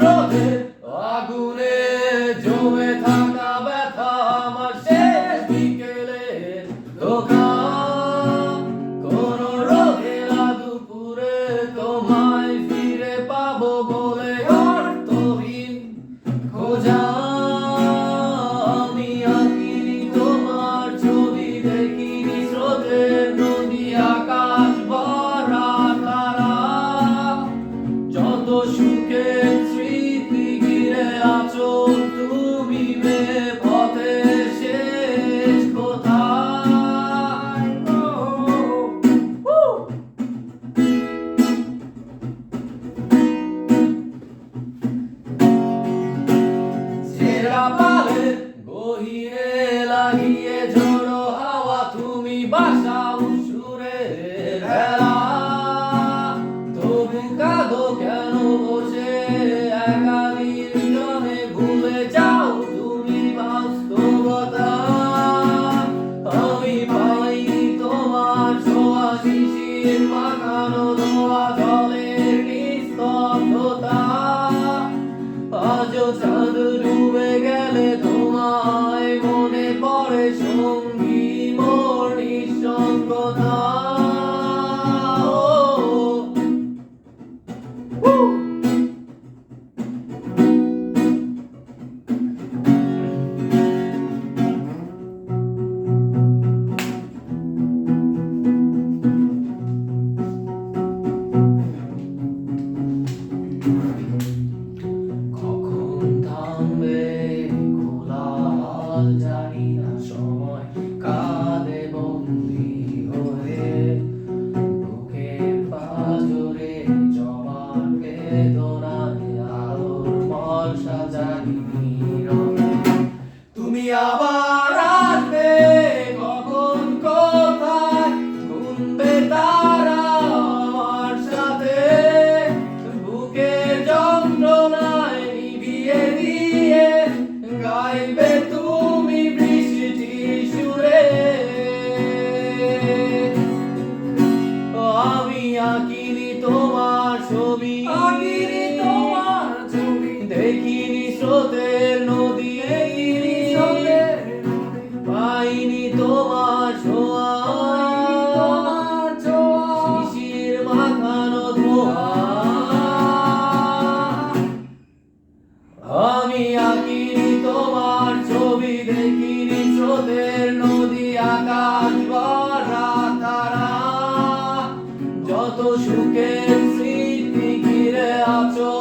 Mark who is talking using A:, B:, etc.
A: রোদের আগুনে জমে থাকা ব্যথা আমার শেষ বিকেলের ধোঁকা। কোন রোদের দুপুরে তোমায় ফিরে পাবো বলে অর্থহীন খোঁজা। আমি আঁকিনি তোমার ছবি, দেখিনি স্রোতের নদী আকাশ ভরা তারা। যত সুখের স্মৃতি ঘিরে আছো তুমি মেয়ে পথের শেষ কোথায়। ছেঁড়া পালে গহিরে লাগিয়ে ঝোড়ো হাওয়া তুমি বাসাও সুরের ভেলা। তবু কাঁদো কেন বসে একা নির্জনে, ভুলে যাও তুমি বাস্তবতা। আমি পাইনি তোমার ছোঁয়া, শিশির মাখানো ধোয়া জলের নিস্তব্ধতা। আজও চাঁদ ডুবে গেলে তোমায় মনে পড়ে সঙ্গী মোর নিঃসঙ্গতা। কখন থামবে কোলাহল জানি না, সময় কাঁদে বন্দি হয়ে। বুকের পাঁজরে জমাট বেদনায় আলোর বর্ষা জানি নীরবে। তুমি আবার আসবে কখন কোথায়, গুনবে তারা আমার সাথে। বুকের যন্ত্রণায় নিভিয়ে দিয়ে গাইবে তুমি বৃষ্টির সুরে। আমি আঁকিনি তোমার ছবি, দেখিনি স্রোতের নদী, পাইনি তোমার ছোঁয়া, শিশির মাখানো ধোঁয়া। আমি আঁকিনি তোমার ছবি, দেখিনি স্রোতের নদী আকাশ ভরা তারা। যত সুখের স্মৃতি ঘিরে আছো